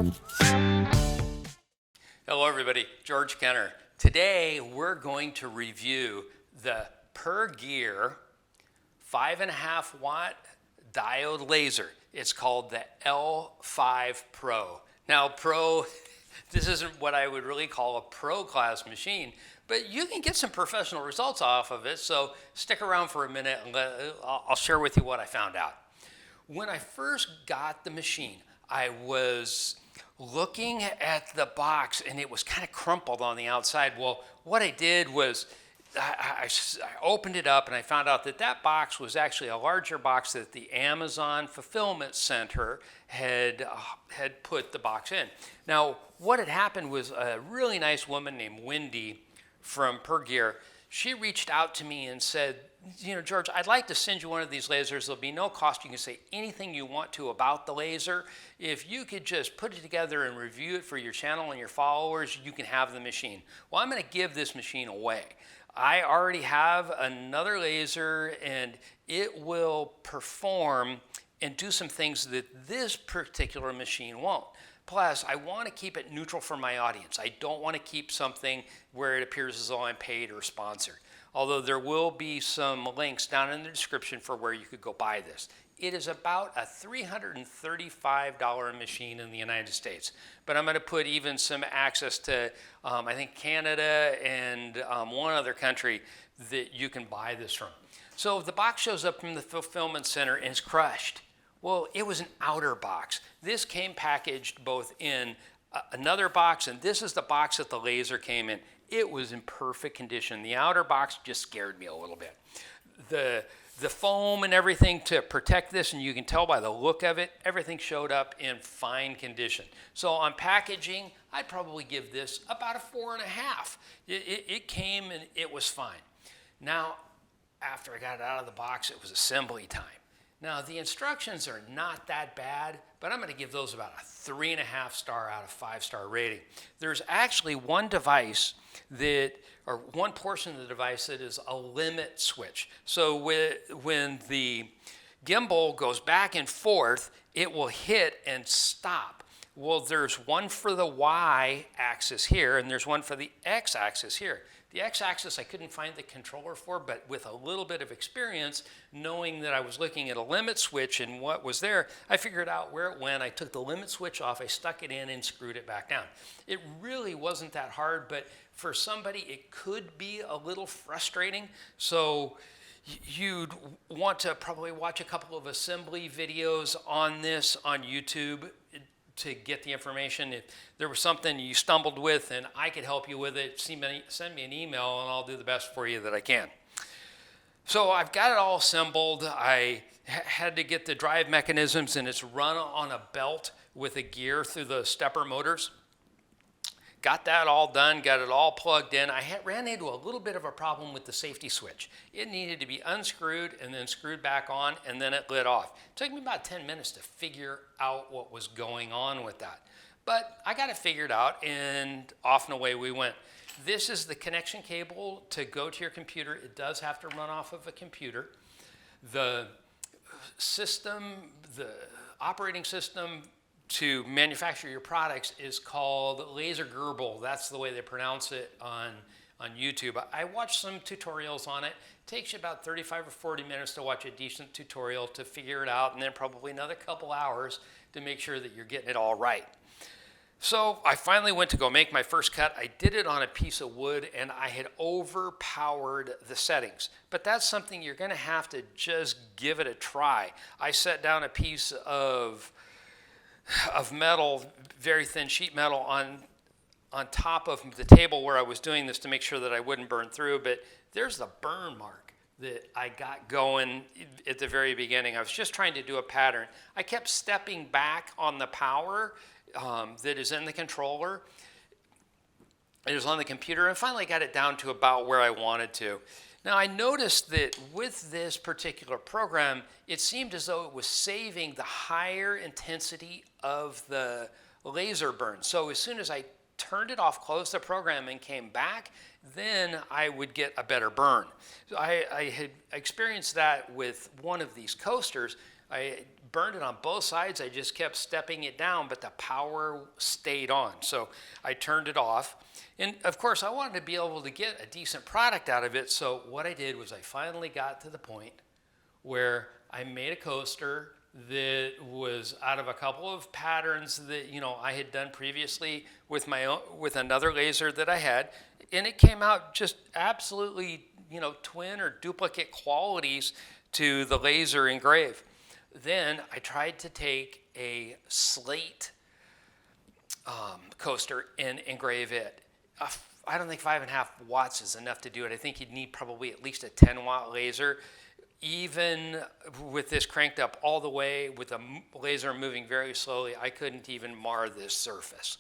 on. Hello everybody, George Kenner. Today we're going to review the Pergear 5.5 watt diode laser. It's called the L5 Pro. Now Pro, this isn't what I would really call a pro class machine, but you can get some professional results off of it, so stick around for a minute and I'll share with you what I found out. When I first got the machine, I was looking at the box and it was kind of crumpled on the outside. Well, what I did was I opened it up and I found out that that box was actually a larger box that the Amazon fulfillment center had put the box in. Now, what had happened was a really nice woman named Wendy from Pergear. She reached out to me and said, you know, George, I'd like to send you one of these lasers. There'll be no cost. You can say anything you want to about the laser. If you could just put it together and review it for your channel and your followers, you can have the machine. Well, I'm going to give this machine away. I already have another laser and it will perform and do some things that this particular machine won't. Plus, I want to keep it neutral for my audience. I don't want to keep something where it appears as though I'm paid or sponsored. Although there will be some links down in the description for where you could go buy this. It is about a $335 machine in the United States. But I'm going to put even some access to, I think, Canada and one other country that you can buy this from. So the box shows up from the fulfillment center and is crushed. Well, it was an outer box. This came packaged both in another box, and this is the box that the laser came in. It was in perfect condition. The outer box just scared me a little bit. The foam and everything to protect this, and you can tell by the look of it, everything showed up in fine condition. So on packaging, I'd probably give this about a 4.5. It came and it was fine. Now, after I got it out of the box, it was assembly time. Now, the instructions are not that bad, but I'm going to give those about a 3.5 star out of 5-star rating. There's actually one device or one portion of the device that is a limit switch. So when the gimbal goes back and forth, it will hit and stop. Well, there's one for the Y axis here, and there's one for the X axis here. The X axis I couldn't find the controller for, but with a little bit of experience, knowing that I was looking at a limit switch and what was there, I figured out where it went. I took the limit switch off, I stuck it in and screwed it back down. It really wasn't that hard, but for somebody it could be a little frustrating. So you'd want to probably watch a couple of assembly videos on this on YouTube to get the information. If there was something you stumbled with and I could help you with it, send me an email and I'll do the best for you that I can. So I've got it all assembled. I had to get the drive mechanisms, and it's run on a belt with a gear through the stepper motors. Got that all done, got it all plugged in. I ran into a little bit of a problem with the safety switch. It needed to be unscrewed and then screwed back on, and then it lit off. It took me about 10 minutes to figure out what was going on with that. But I got it figured out, and off and away we went. This is the connection cable to go to your computer. It does have to run off of a computer. The operating system to manufacture your products is called Laser Gerbil. That's the way they pronounce it on YouTube. I watched some tutorials on it. It takes you about 35 or 40 minutes to watch a decent tutorial to figure it out, and then probably another couple hours to make sure that you're getting it all right. So I finally went to go make my first cut. I did it on a piece of wood, and I had overpowered the settings. But that's something you're going to have to just give it a try. I set down a piece of metal, very thin sheet metal, on top of the table where I was doing this to make sure that I wouldn't burn through. But there's the burn mark that I got going at the very beginning. I was just trying to do a pattern. I kept stepping back on the power that is in the controller. It was on the computer, and finally got it down to about where I wanted to. Now, I noticed that with this particular program, it seemed as though it was saving the higher intensity of the laser burn. So as soon as I turned it off, closed the program, and came back, then I would get a better burn. So I had experienced that with one of these coasters. I burned it on both sides. I just kept stepping it down, but the power stayed on. So I turned it off. And of course, I wanted to be able to get a decent product out of it. So what I did was I finally got to the point where I made a coaster that was out of a couple of patterns that, you know, I had done previously with my own, with another laser that I had, and it came out just absolutely, you know, twin or duplicate qualities to the laser engrave. Then I tried to take a slate coaster and engrave it. I don't think 5.5 watts is enough to do it. I think you'd need probably at least a 10-watt laser. Even with this cranked up all the way, with the laser moving very slowly, I couldn't even mar this surface.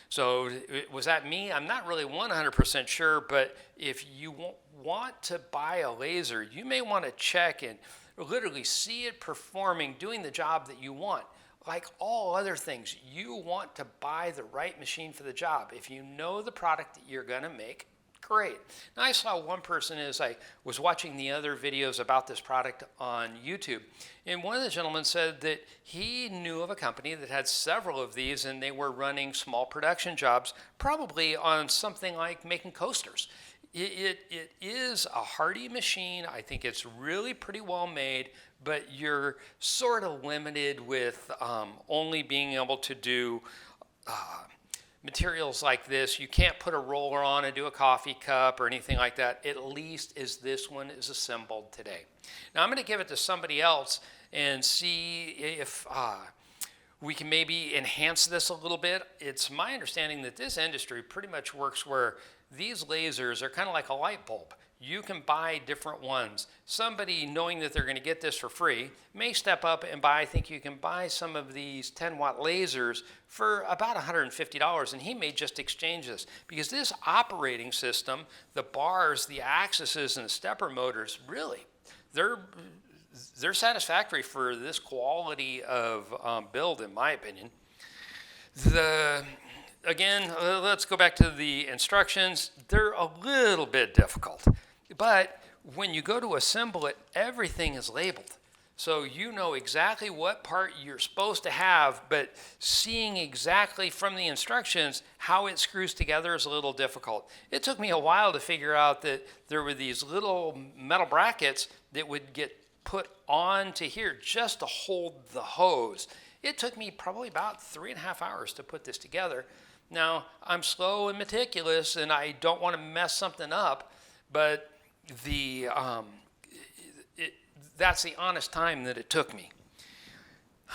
So was that me? I'm not really 100% sure, but if you want to buy a laser, you may want to check and literally see it performing, doing the job that you want. Like all other things, you want to buy the right machine for the job. If you know the product that you're going to make, great. Now, I saw one person as I was watching the other videos about this product on YouTube, and one of the gentlemen said that he knew of a company that had several of these, and they were running small production jobs, probably on something like making coasters. It is a hardy machine. I think it's really pretty well made, but you're sort of limited with only being able to do materials like this. You can't put a roller on and do a coffee cup or anything like that, at least as this one is assembled today. Now I'm going to give it to somebody else and see if we can maybe enhance this a little bit. It's my understanding that this industry pretty much works where these lasers are kind of like a light bulb. You can buy different ones. Somebody, knowing that they're going to get this for free, may step up and buy. I think you can buy some of these 10-watt lasers for about $150, and he may just exchange this. Because this operating system, the bars, the axes, and the stepper motors, really, they're satisfactory for this quality of build, in my opinion. Again, let's go back to the instructions. They're a little bit difficult. But when you go to assemble it, everything is labeled. So you know exactly what part you're supposed to have, but seeing exactly from the instructions how it screws together is a little difficult. It took me a while to figure out that there were these little metal brackets that would get put onto here just to hold the hose. It took me probably about 3.5 hours to put this together. Now, I'm slow and meticulous, and I don't want to mess something up, but that's the honest time that it took me.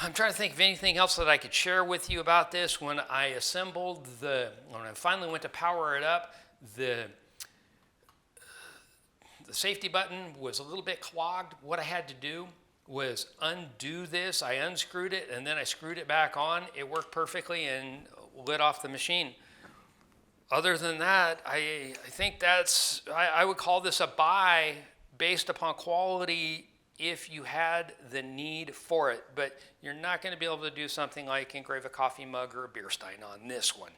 I'm trying to think of anything else that I could share with you about this. When I assembled when I finally went to power it up, the safety button was a little bit clogged. What I had to do was undo this. I unscrewed it, and then I screwed it back on. It worked perfectly and lit off the machine. Other than that, I think I would call this a buy based upon quality if you had the need for it, but you're not going to be able to do something like engrave a coffee mug or a beer stein on this one.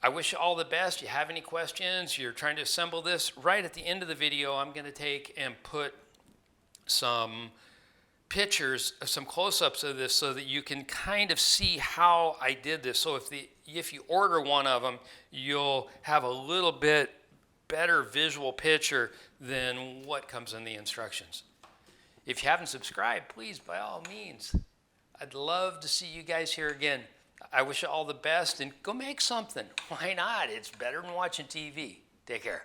I wish you all the best. You have any questions, you're trying to assemble this, right at the end of the video, I'm going to take and put some pictures, some close-ups of this so that you can kind of see how I did this. So if you order one of them, you'll have a little bit better visual picture than what comes in the instructions. If you haven't subscribed, please, by all means. I'd love to see you guys here again. I wish you all the best, and go make something. Why not? It's better than watching TV. Take care.